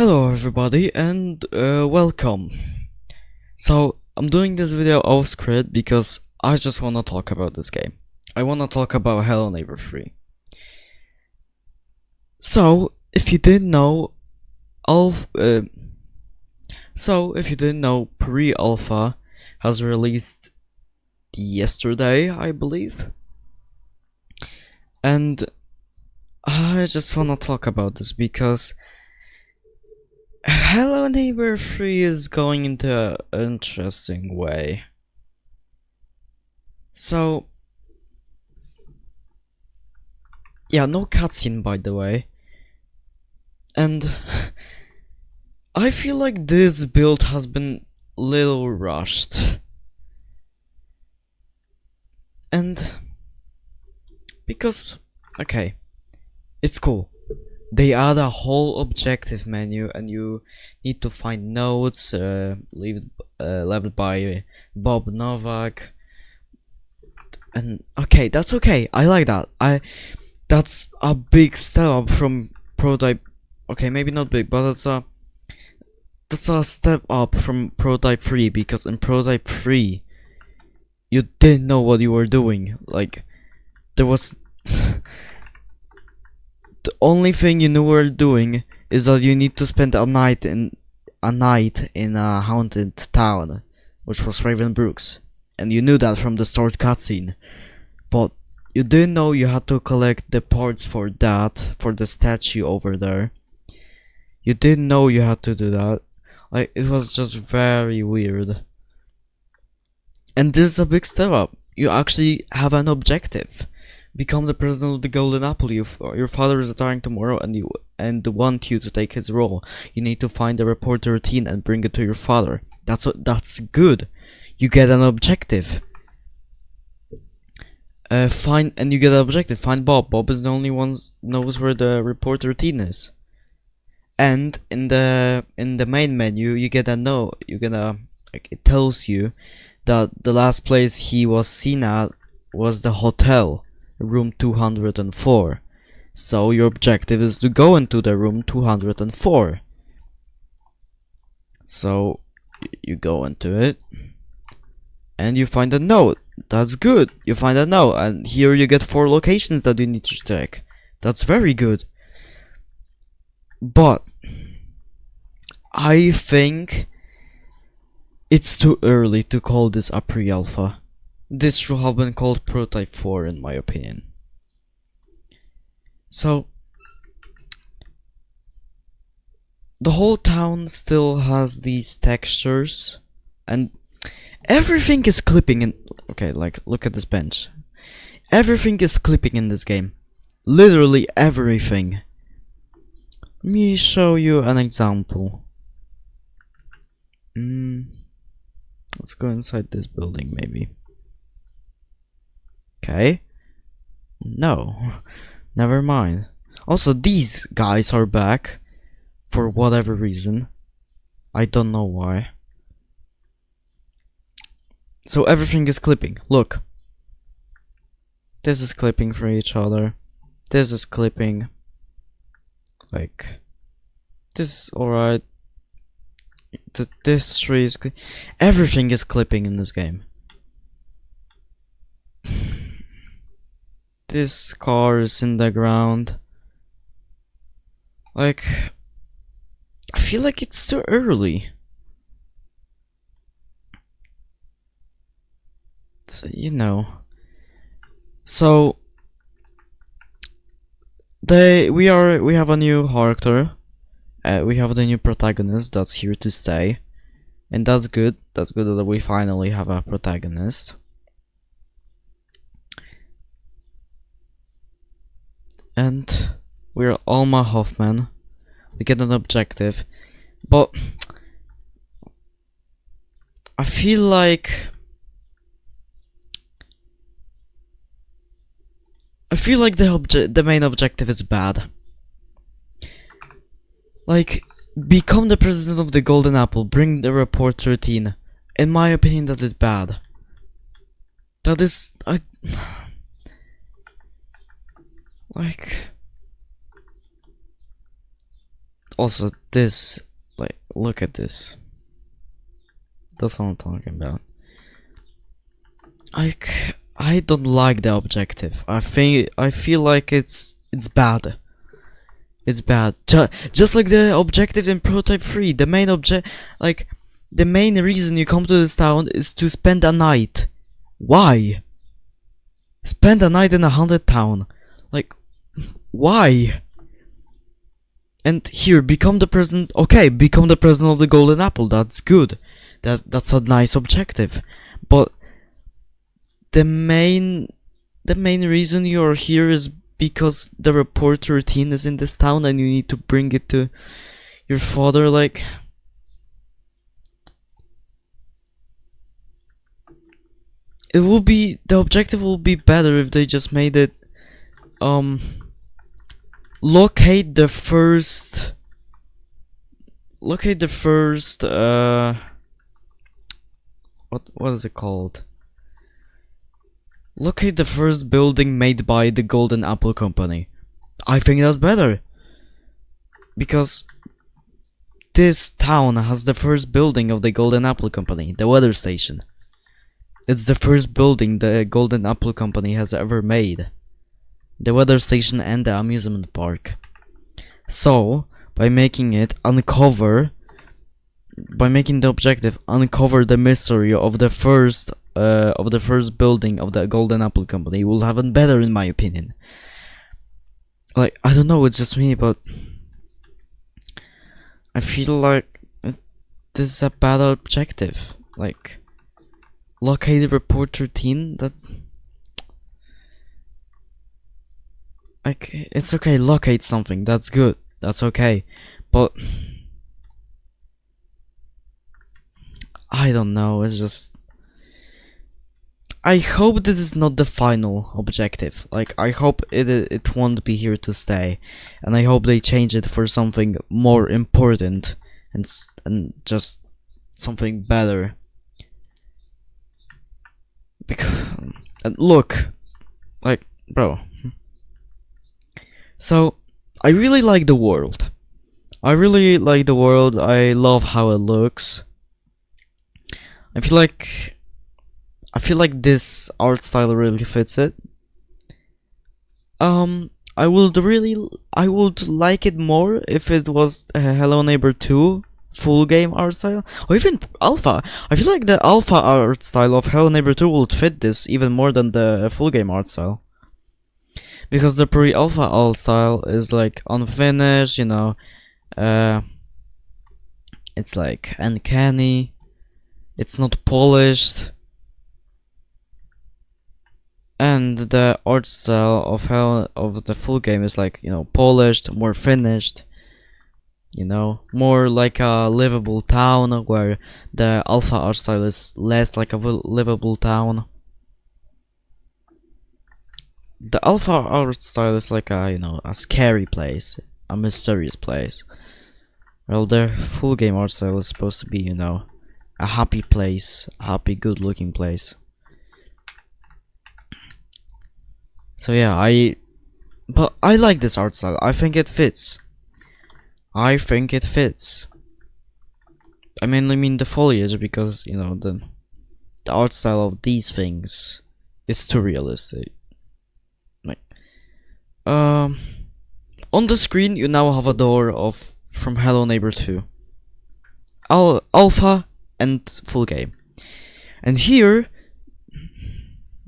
Hello everybody and welcome. So I'm doing this video off script because I just wanna talk about this game. I wanna talk about Hello Neighbor 3. So if you didn't know, pre-alpha has released yesterday, I believe, and I just wanna talk about this because Hello Neighbor 3 is going into an interesting way. So, yeah, no cutscene by the way. And I feel like this build has been a little rushed. And because, okay, it's cool. They add a whole objective menu and you need to find notes left by Bob Novak. And okay, that's okay. I like that. That's a big step up from prototype. Okay, maybe not big, but that's a step up from prototype 3, because in prototype 3 you didn't know what you were doing. Like, there was the only thing you knew were doing is that you need to spend a night in a haunted town, which was Raven Brooks, and you knew that from the start cutscene. But you didn't know you had to collect the parts for that, for the statue over there. You didn't know you had to do that. Like, it was just very weird. And this is a big step up. You actually have an objective. Become the president of the Golden Apple. Your father is retiring tomorrow and want you to take his role. You need to find the report routine and bring it to your father. That's good. You get an objective. Find Bob. Bob is the only one knows where the report routine is. And in the main menu, you get a note. It tells you that the last place he was seen at was the hotel, room 204. So your objective is to go into the room 204. So you go into it and you find a note. That's good. You find a note, and here you get 4 locations that you need to check. That's very good. But I think it's too early to call this a pre-alpha. This should have been called Prototype 4 in my opinion. So, the whole town still has these textures, and everything is clipping in. Okay, like, look at this bench. Everything is clipping in this game. Literally everything. Let me show you an example. Let's go inside this building, maybe. Okay. No. Never mind. Also, these guys are back. For whatever reason. I don't know why. So everything is clipping. Look. This is clipping for each other. This is clipping. Like, this is alright. This tree is everything is clipping in this game. This car is in the ground. Like, I feel like it's too early. So, you know. So we have a new character. We have the new protagonist that's here to stay, and that's good. That's good that we finally have a protagonist. And we're Alma Hoffman. We get an objective, but I feel like the main objective is bad. Like, become the president of the Golden Apple, bring the report routine. In my opinion, that is bad. That is... like... Also, this, like, look at this. That's what I'm talking about. I don't like the objective. I feel like it's bad. It's bad. Just like the objective in Prototype 3. The main like, the main reason you come to this town is to spend a night. Why? Spend a night in a haunted town. Like, why? And here, become the president. Okay, become the president of the Golden Apple. That's good. That's a nice objective. But the main reason you're here is because the report routine is in this town and you need to bring it to your father. Like, the objective will be better if they just made it locate the first what is it called? Locate the first building made by the Golden Apple Company. I think that's better. Because this town has the first building of the Golden Apple Company, the weather station. It's the first building the Golden Apple Company has ever made. The weather station and the amusement park. So, by making the objective uncover the mystery of the first building of the Golden Apple Company, will have it better in my opinion. Like, I don't know, it's just me, but I feel like this is a bad objective. Like, locate the report routine, that, like, it's okay, locate something, that's good, that's okay, but I don't know, it's just, I hope this is not the final objective. Like, I hope it won't be here to stay, and I hope they change it for something more important and just something better. Because, look, like, bro. So, I really like the world. I love how it looks. I feel like this art style really fits it. I would like it more if it was Hello Neighbor 2 full game art style, or even alpha. I feel like the alpha art style of Hello Neighbor 2 would fit this even more than the full game art style. Because the pre-alpha art style is like unfinished, you know, it's like uncanny, it's not polished. And the art style of the full game is like, you know, polished, more finished, you know, more like a livable town, where the alpha art style is less like a livable town. The alpha art style is like a, you know, a scary place, a mysterious place. Well, the full game art style is supposed to be, you know, a happy place, a happy, good looking place. So yeah, but I like this art style. I think it fits. I mainly mean the foliage, because, you know, the art style of these things is too realistic. Like, on the screen you now have a door from Hello Neighbor 2. Alpha and full game. And here,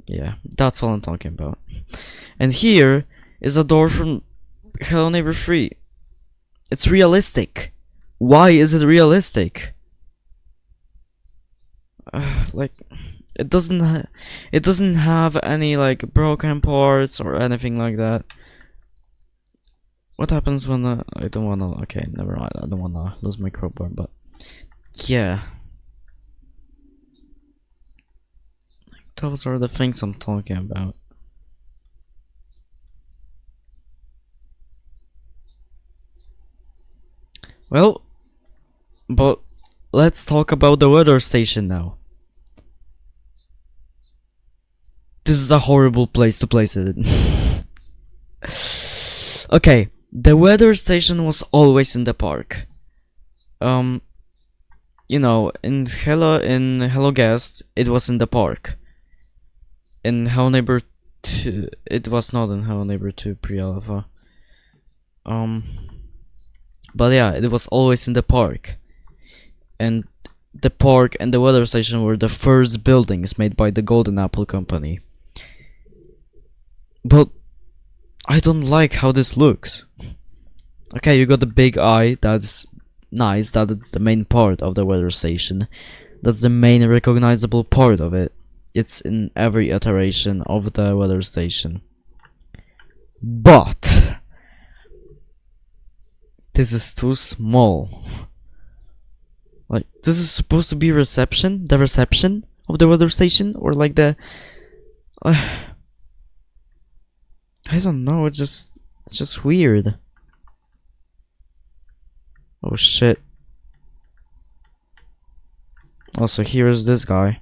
yeah, that's what I'm talking about. And here is a door from Hello Neighbor 3. It's realistic. Why is it realistic? Like, it doesn't have any like broken parts or anything like that. What happens when I don't wanna? Okay, never mind. I don't wanna lose my crowbar, but yeah. Those are the things I'm talking about. Well, but let's talk about the weather station now. This is a horrible place to place it in. Okay, The weather station was always in the park. You know, in Hello Guest, it was in the park. In Hello Neighbor 2, it was not in Hello Neighbor 2 pre-alpha. But yeah, it was always in the park. And the park and the weather station were the first buildings made by the Golden Apple Company. But I don't like how this looks. Okay, you got the big eye, that's nice, that's the main part of the weather station. That's the main recognizable part of it. It's in every iteration of the weather station. But this is too small. Like, this is supposed to be the reception of the weather station, or like the I don't know, it's just weird. Oh shit. Also, here's this guy.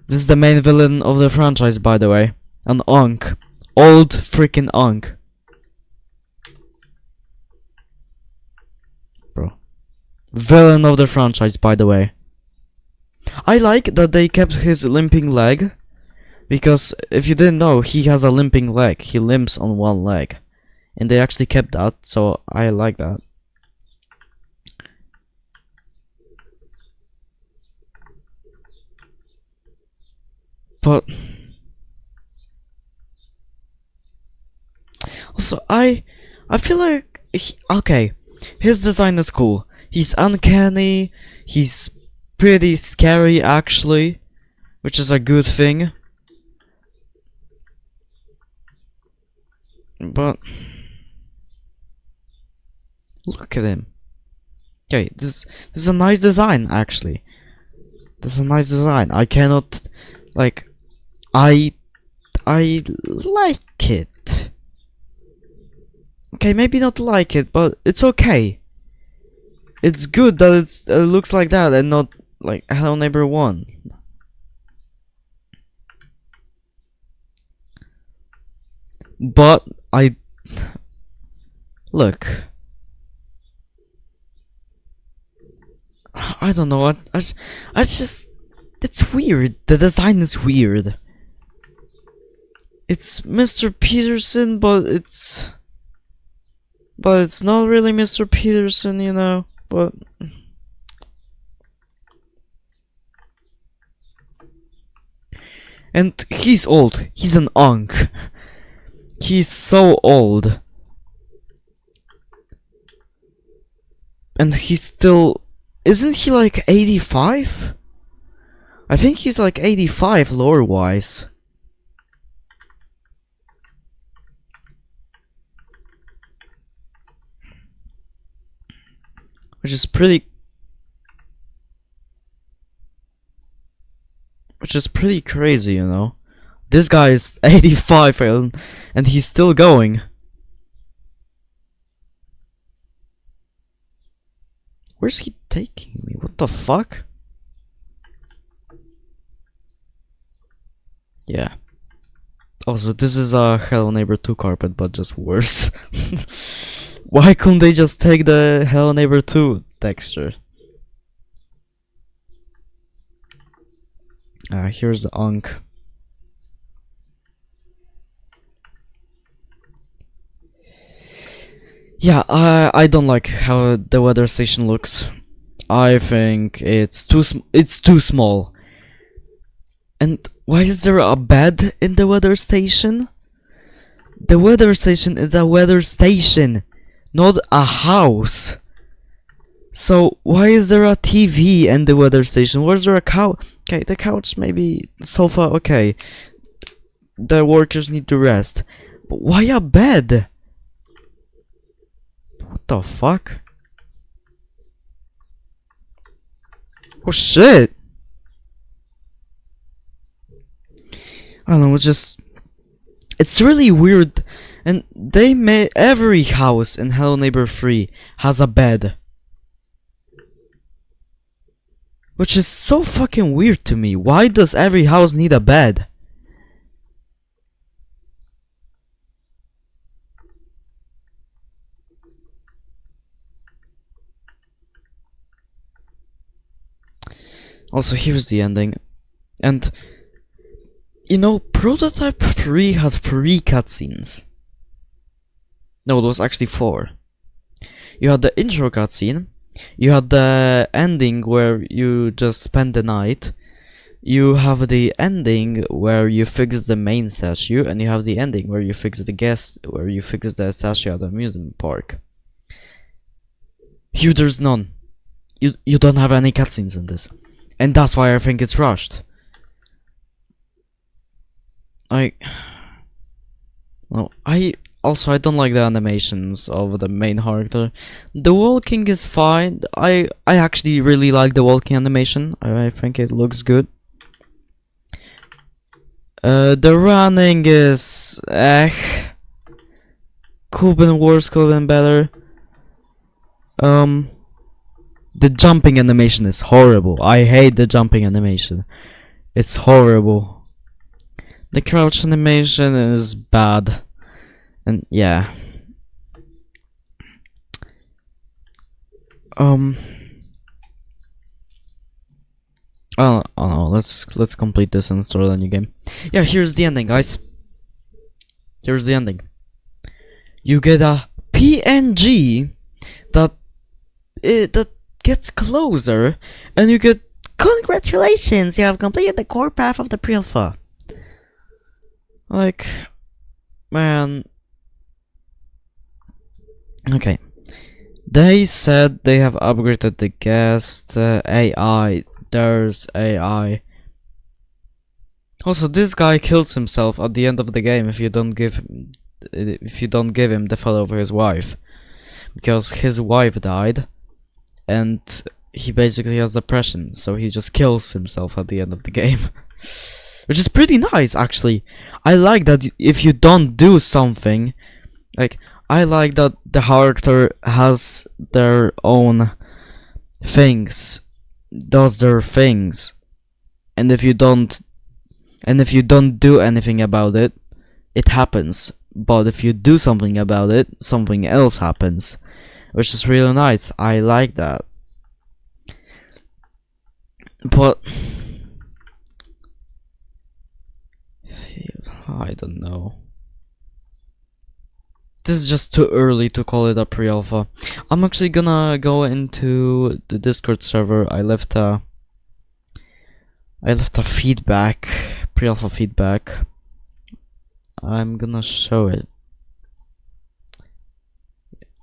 This is the main villain of the franchise, by the way. An Unk. Old freaking Unk. Bro. Villain of the franchise, by the way. I like that they kept his limping leg. Because if you didn't know, he has a limping leg. He limps on one leg. And they actually kept that, so I like that. But also, I feel like okay, his design is cool. He's uncanny. He's pretty scary, actually, which is a good thing. But look at him. Okay, this is a nice design, actually. This is a nice design. I cannot, like, I like it. Okay, maybe not like it, but it's okay. It's good that it looks like that and not like Hello Neighbor 1. But look. I don't know. I just, it's weird. The design is weird. It's Mr. Peterson, but it's not really Mr. Peterson, you know. But and he's old. He's an Unk. He's so old. And he's still, isn't he like 85? I think he's like 85 lore wise. Which is pretty crazy, you know. This guy is 85 and he's still going. Where's he taking me? What the fuck? Yeah. Also, this is a Hello Neighbor 2 carpet, but just worse. Why couldn't they just take the Hello Neighbor 2 texture? Here's the Unk. Yeah, I don't like how the weather station looks. I think it's too small. And why is there a bed in the weather station? The weather station is a weather station, not a house. So why is there a TV in the weather station? Where's there a couch? Okay, the couch, maybe sofa. Okay, the workers need to rest. But why a bed? What the fuck? Oh shit! I don't know, it's really weird. And they made every house in Hello Neighbor 3 has a bed. Which is so fucking weird to me. Why does every house need a bed? Also, here's the ending. And, you know, Prototype 3 had 3 cutscenes. No, it was actually 4. You had the intro cutscene, you had the ending where you just spend the night, you have the ending where you fix the main statue, and you have the ending where you fix the statue at the amusement park. Here there's none. You don't have any cutscenes in this. And that's why I think it's rushed. I don't like the animations of the main character. The walking is fine. I actually really like the walking animation. I think it looks good. The running is could have been worse, could have been better. The jumping animation is horrible. I hate the jumping animation. It's horrible. The crouch animation is bad. And yeah. Oh no, let's complete this and start a new game. Yeah, here's the ending, guys. Here's the ending. You get a PNG that gets closer, and you get congratulations, you have completed the core path of the pre-alpha. Like, man. Okay. They said they have upgraded the guest AI. There's AI. Also, this guy kills himself at the end of the game if you don't give him the follow of his wife, because his wife died, and he basically has depression, so he just kills himself at the end of the game. Which is pretty nice, actually. I like that if you don't do something, like, I like that the character has their own things, does their things, and if you don't do anything about it, it happens. But if you do something about it, something else happens, which is really nice. I like that. But I don't know. This is just too early to call it a pre-alpha. I'm actually gonna go into the Discord server. I left a feedback, pre-alpha feedback. I'm gonna show it.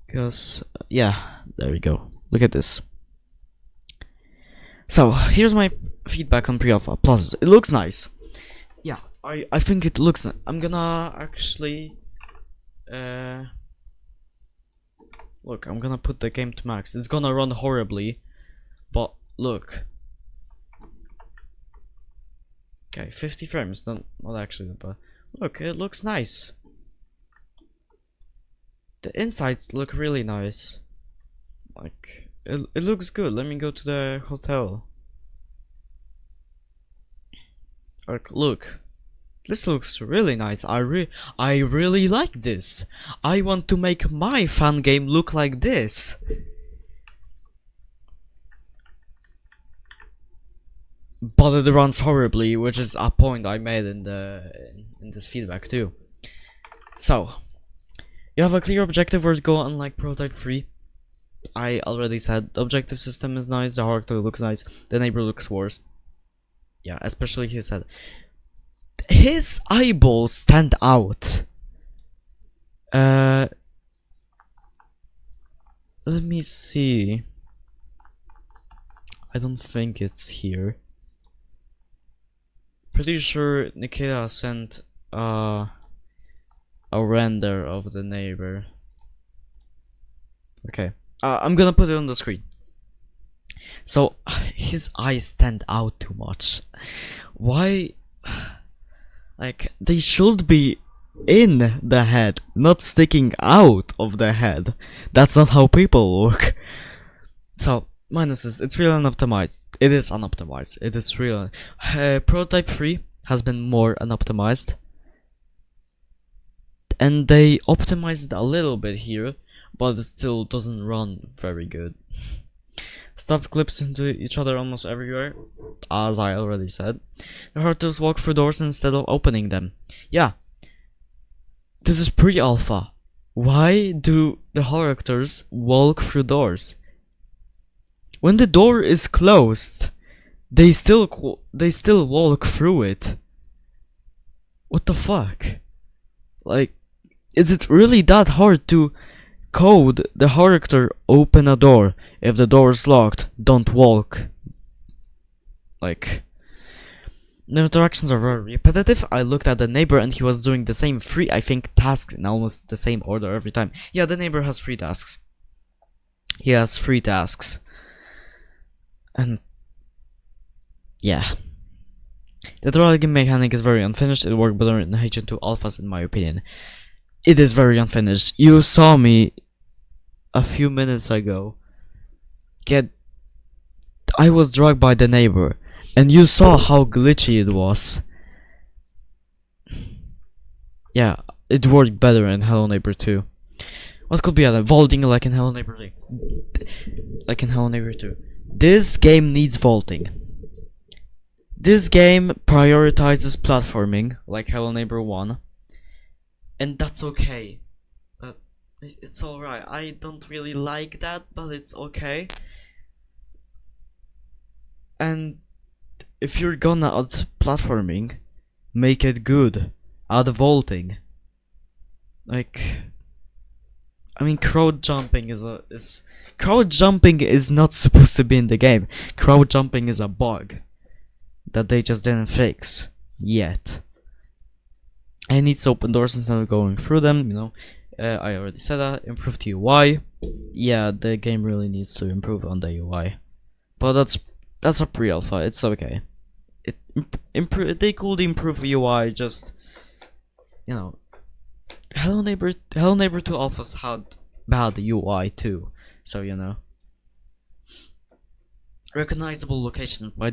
Because, yeah, there we go. Look at this. So, here's my feedback on pre-alpha. Pluses. It looks nice. Yeah, I think it looks nice. I'm gonna actually... look, I'm gonna put the game to max. It's gonna run horribly, but look. Okay, 50 frames, not actually, but look, it looks nice. The insides look really nice. Like, it looks good. Let me go to the hotel. Like, look. This looks really nice. I really like this. I want to make my Fangame look like this. But it runs horribly, which is a point I made in this feedback too. So, you have a clear objective where to go, unlike Prototype 3. I already said the objective system is nice, the character looks nice, the neighbor looks worse. Yeah, especially his head. His eyeballs stand out. Let me see. I don't think it's here. Pretty sure Nikita sent a render of the neighbor. Okay. I'm gonna put it on the screen. So his eyes stand out too much. Why? Like, they should be in the head, not sticking out of the head. That's not how people look. So, minuses, it's really unoptimized. It is unoptimized. It is real. Prototype 3 has been more unoptimized. And they optimized a little bit here, but it still doesn't run very good. Stop clips into each other almost everywhere, as I already said. The characters walk through doors instead of opening them. Yeah, this is pre-alpha. Why do the characters walk through doors? When the door is closed, they still walk through it. What the fuck? Like, is it really that hard to code the character open a door? If the door is locked, don't walk. Like, the interactions are very repetitive. I looked at the neighbor and he was doing the same three, I think, tasks in almost the same order every time. Yeah, the neighbor has 3 tasks. He has 3 tasks. And yeah. The tracking mechanic is very unfinished. It worked better in H2 alphas in my opinion. It is very unfinished. You saw me a few minutes ago I was dragged by the neighbor, and you saw how glitchy it was. Yeah, it worked better in Hello Neighbor 2. What could be other? Vaulting like in Hello Neighbor 3. Like in Hello Neighbor 2. This game needs vaulting. This game prioritizes platforming like Hello Neighbor 1. And that's okay. But it's alright. I don't really like that, but it's okay. And if you're gonna add platforming, make it good. Add vaulting. Like, I mean, crowd jumping is not supposed to be in the game. Crowd jumping is a bug that they just didn't fix yet. And it needs to open doors instead of going through them. You know, I already said that. Improve the UI. Yeah, the game really needs to improve on the UI, but that's a pre-alpha. It's okay. They could improve UI. Just, you know, Hello Neighbor 2 alphas had bad UI too. So you know. Recognizable location. By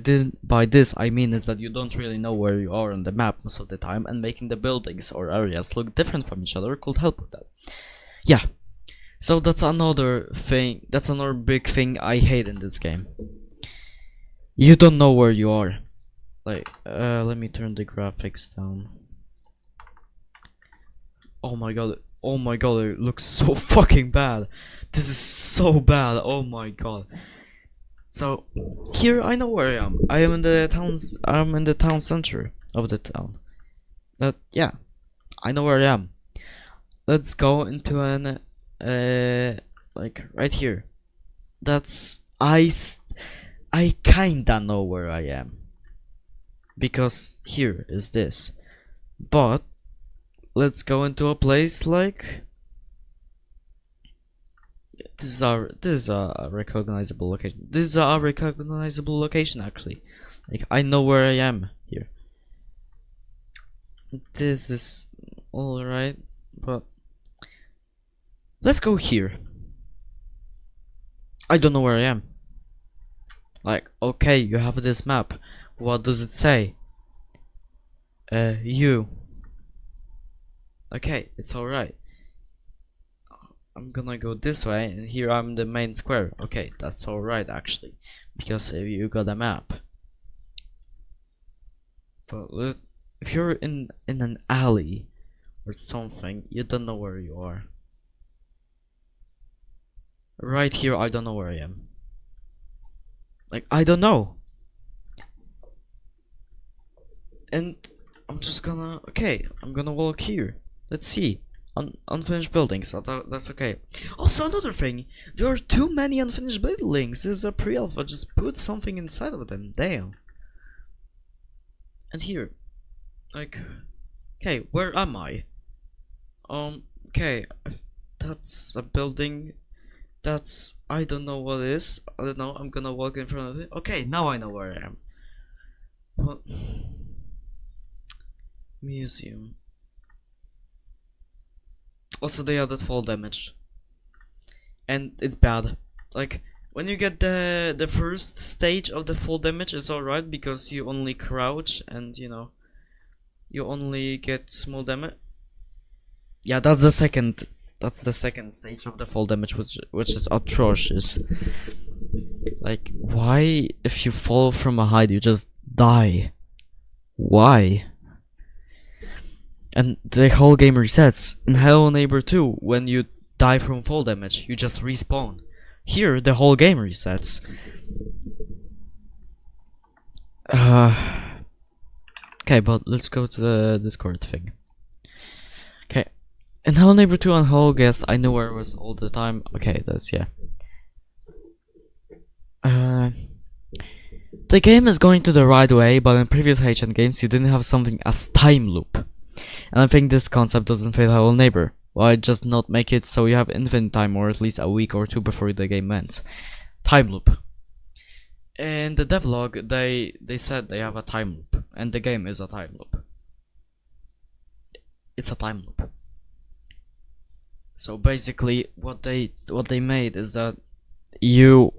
this I mean is that you don't really know where you are on the map most of the time, and making the buildings or areas look different from each other could help with that. Yeah. So that's another thing. That's another big thing I hate in this game. You don't know where you are. Like, let me turn the graphics down. Oh my god, it looks so fucking bad. This is so bad, oh my god. So, here I know where I am. I'm in the town center of the town. But yeah, I know where I am. Let's go into an, like, right here. I kinda know where I am. Because here is this. But let's go into a place like this is a recognizable location. This is a recognizable location actually. Like, I know where I am here. This is alright, but let's go here. I don't know where I am. Like, okay, you have this map. What does it say? You. Okay, it's alright. I'm gonna go this way, and here I'm in the main square. Okay, that's alright actually, because you got a map. But if you're in an alley or something, you don't know where you are. Right here, I don't know where I am. Like, I don't know. And I'm just gonna, okay, I'm gonna walk here. Let's see. Unfinished buildings, so that's okay. Also, another thing, there are too many unfinished buildings. This is a pre-alpha, just put something inside of them, damn. And here, like, okay, where am I? Okay, that's a building. That's, I don't know what it is. I don't know, I'm gonna walk in front of it. Okay, now I know where I am. What? Museum. Also, they added fall damage, and it's bad. Like, when you get the first stage of the fall damage, it's alright because you only crouch and, you know, you only get small damage. Yeah, that's the second stage of the fall damage, which is atrocious. Like, why if you fall from a height you just die? Why? And the whole game resets. In Hello Neighbor 2, when you die from fall damage, you just respawn. Here, the whole game resets. Okay, but let's go to the Discord thing. Okay, in Hello Neighbor 2 and Hello Guest, I know where I was all the time. Okay, that's, yeah. The game is going to the right way, but in previous HN games you didn't have something as time loop. And I think this concept doesn't fit Hello Neighbor. Why just not make it so you have infinite time, or at least a week or two before the game ends? Time loop. In the devlog, they said they have a time loop, and the game is a time loop. It's a time loop. So basically, what they made is that you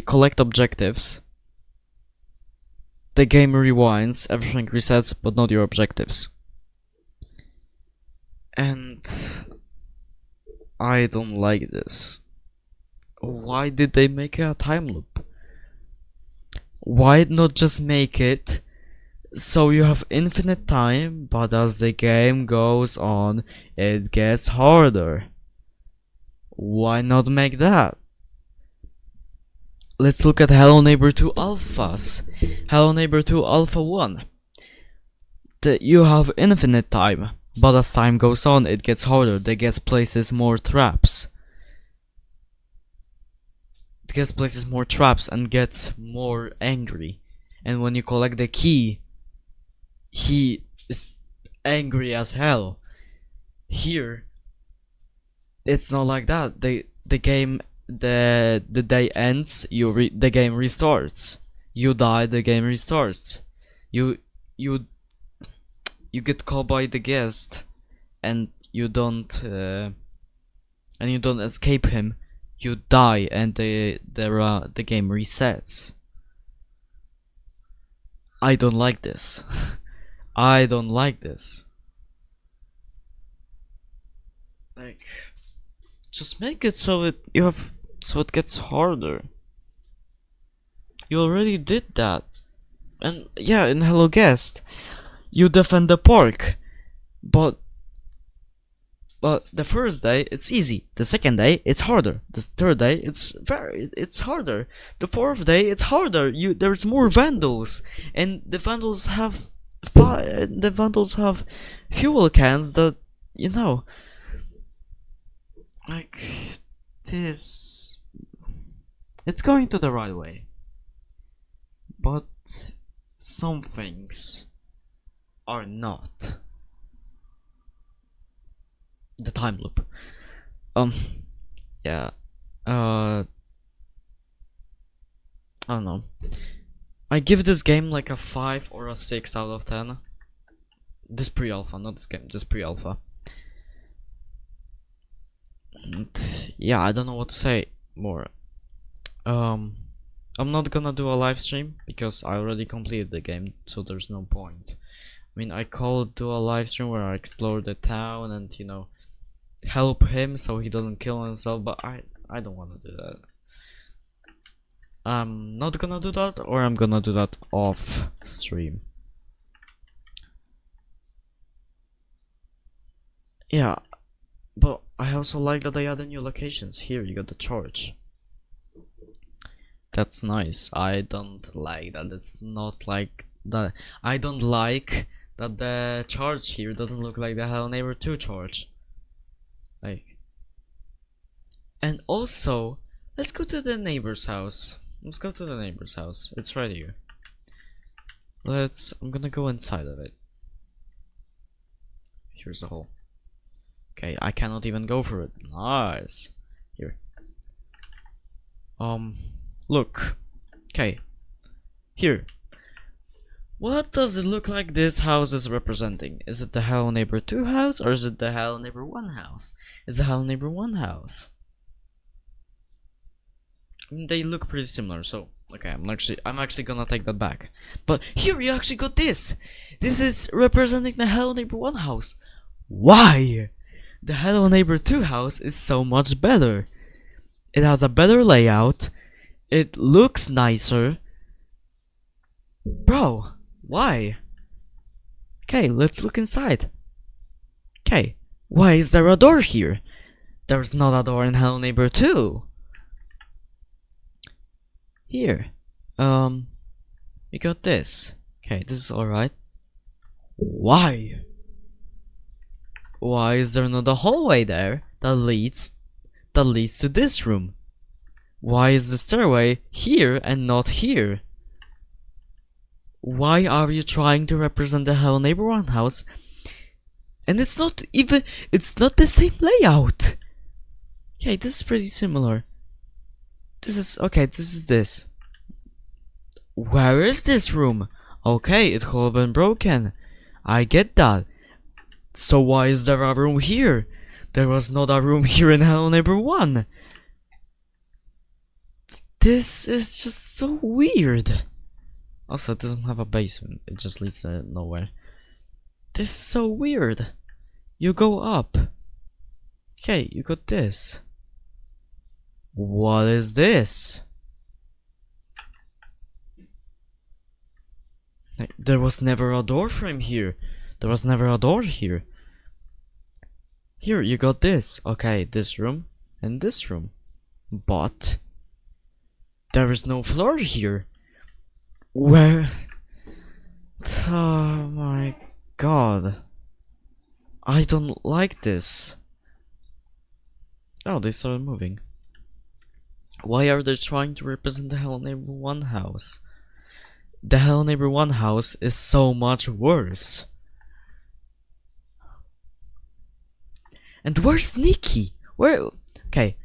collect objectives. The game rewinds, everything resets, but not your objectives. And I don't like this. Why did they make it a time loop? Why not just make it so you have infinite time, but as the game goes on, it gets harder? Why not make that? Let's look at Hello Neighbor 2 Alphas. Hello Neighbor 2 Alpha 1. You have infinite time, but as time goes on, it gets harder. The guest places more traps. The guest places more traps and gets more angry. And when you collect the key, he is angry as hell. Here, it's not like that. The game, the day ends. The game restarts. You die. The game restarts. You get caught by the guest, and you don't escape him. You die, and the game resets. I don't like this. I don't like this. Like, just make it so it gets harder. You already did that, and yeah, in Hello Guest, you defend the park, but the first day it's easy. The second day it's harder. The third day it's harder. The fourth day it's harder. There's more vandals, and the vandals have fuel cans that, you know, like this. It's going to the right way, but some things are not. The time loop. Yeah. I don't know. I give this game like a 5 or a 6 out of 10. This pre-alpha, not this game, just pre-alpha. Yeah, I don't know what to say more. I'm not gonna do a live stream because I already completed the game, so there's no point. I mean, I could do a live stream where I explore the town and, you know, help him so he doesn't kill himself, but I don't want to do that. I'm not gonna do that, or I'm gonna do that off stream. Yeah, but I also like that they added new locations. Here you got the church. That's nice. I don't like that it's not like that. I don't like that the church here doesn't look like the Hello Neighbor 2 church. Like, and also, let's go to the neighbor's house. Let's go to the neighbor's house. It's right here. I'm gonna go inside of it. Here's a hole. Okay, I cannot even go through it. Nice. Here. Look. Okay. Here. What does it look like this house is representing? Is it the Hello Neighbor 2 house, or is it the Hello Neighbor 1 house? It's the Hello Neighbor 1 house. I mean, they look pretty similar, so okay, I'm actually gonna take that back. But here you actually got this. This is representing the Hello Neighbor 1 house. Why? The Hello Neighbor 2 house is so much better. It has a better layout. It looks nicer. Bro, why? Okay, let's look inside. Okay, why is there a door here? There's not a door in Hello Neighbor 2. Here. We got this. Okay, this is alright. Why? Why is there not a hallway there that leads to this room? Why is the stairway here and not here? Why are you trying to represent the Hello Neighbor 1 house? And it's not the same layout. Okay, this is pretty similar. This is this. Where is this room? Okay, it could have been broken. I get that. So why is there a room here? There was not a room here in Hello Neighbor 1. This is just so weird. Also, it doesn't have a basement. It just leads to nowhere. This is so weird. You go up. Okay, you got this. What is this? There was never a door frame here. There was never a door here. Here, you got this. Okay, this room and this room. But there is no floor here. Where? Oh my god. I don't like this. Oh, they started moving. Why are they trying to represent the Hello Neighbor 1 house? The Hello Neighbor 1 house is so much worse. And where's Nikki? Where? Okay,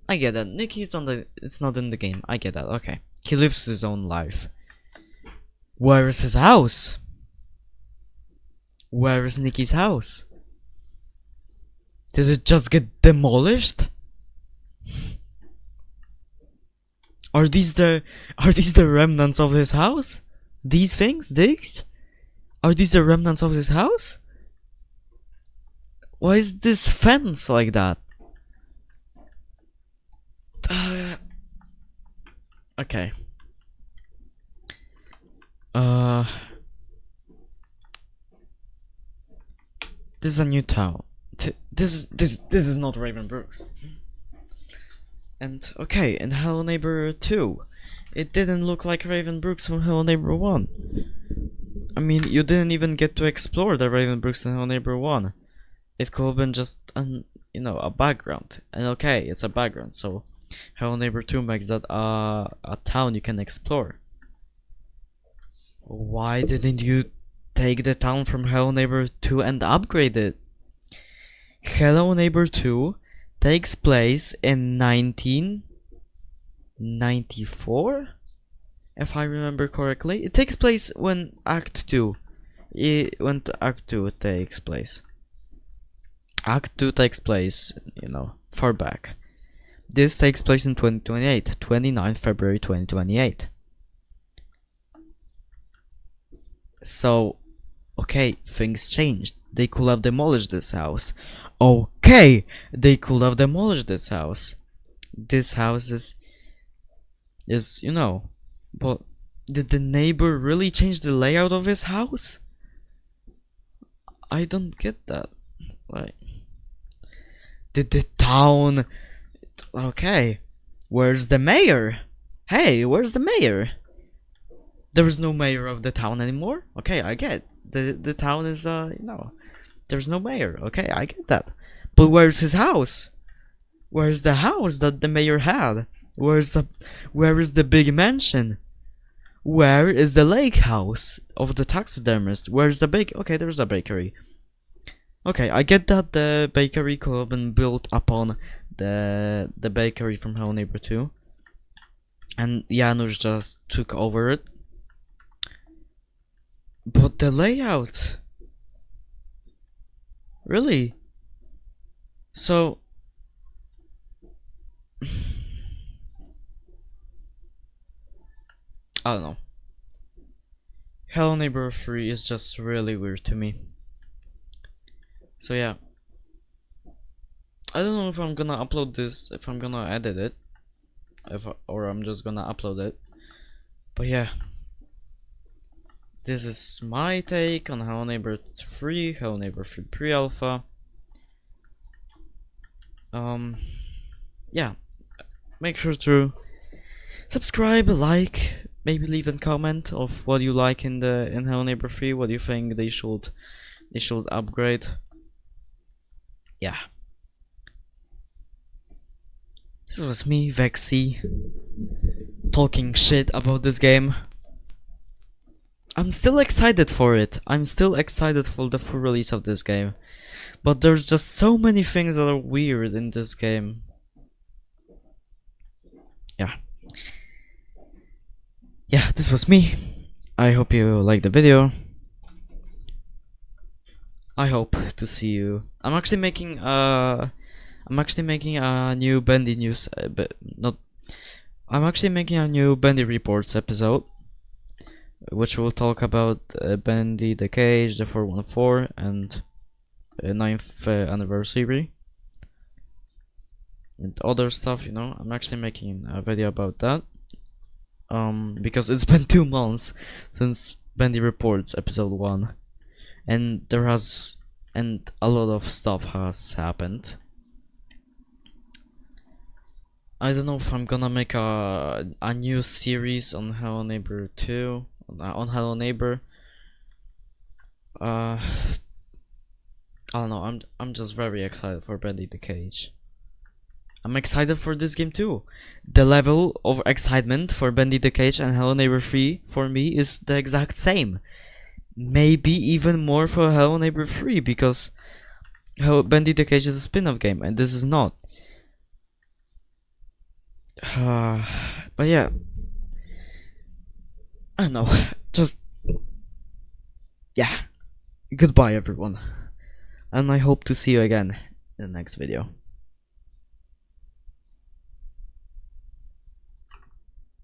I get that. Nikki's it's not in the game. I get that. Okay, he lives his own life. Where is his house? Where is Nikki's house? Did it just get demolished? Are these the remnants of his house? These things? These? Are these the remnants of his house? Why is this fence like that? Okay. This is a new town. This is not Raven Brooks. And okay, in Hello Neighbor 2, it didn't look like Raven Brooks from Hello Neighbor 1. I mean, you didn't even get to explore the Raven Brooks in Hello Neighbor 1. It could have been just a background. And okay, it's a background, so Hello Neighbor 2 makes that a town you can explore. Why didn't you take the town from Hello Neighbor 2 and upgrade it? Hello Neighbor 2 takes place in 1994, if I remember correctly. It takes place when Act 2 takes place. Act 2 takes place, far back. This takes place in 2028, 29th February 2028. So, okay, things changed. They could have demolished this house. Okay, they could have demolished this house. This house is but did the neighbor really change the layout of his house? I don't get that. Like, did the town? Okay, where's the mayor? Hey, where's the mayor? There is no mayor of the town anymore. Okay, I get the town is there's no mayor. Okay, I get that. But where's his house? Where's the house that the mayor had? Where is the big mansion? Where is the lake house of the taxidermist? Where's the okay, there's a bakery. Okay, I get that the bakery could have been built upon the bakery from Hello Neighbor 2. And Janusz just took over it. But the layout... Really? So... I don't know. Hello Neighbor 3 is just really weird to me. So yeah. I don't know if I'm gonna upload this, if I'm gonna edit it. or I'm just gonna upload it. But yeah, this is my take on Hello Neighbor 3, Hello Neighbor 3 pre-alpha. Yeah, make sure to subscribe, like, maybe leave a comment of what you like in Hello Neighbor 3, what you think they should upgrade. Yeah. This was me, vexyy, talking shit about this game. I'm still excited for it. I'm still excited for the full release of this game. But there's just so many things that are weird in this game. Yeah. Yeah, this was me. I hope you liked the video. I hope to see you. I'm actually making a new Bendy news, but not. I'm actually making a new Bendy reports episode, which will talk about Bendy the Cage, the 414, and 9th anniversary, and other stuff. You know, I'm actually making a video about that. Because it's been 2 months since Bendy reports episode 1, and a lot of stuff has happened. I don't know if I'm gonna make a new series on Hello Neighbor 2, on Hello Neighbor. I don't know. I'm just very excited for Bendy the Cage. I'm excited for this game too. The level of excitement for Bendy the Cage and Hello Neighbor 3 for me is the exact same. Maybe even more for Hello Neighbor 3, because Bendy the Cage is a spin-off game and this is not. But yeah, I don't know. Just yeah. Goodbye everyone, and I hope to see you again in the next video.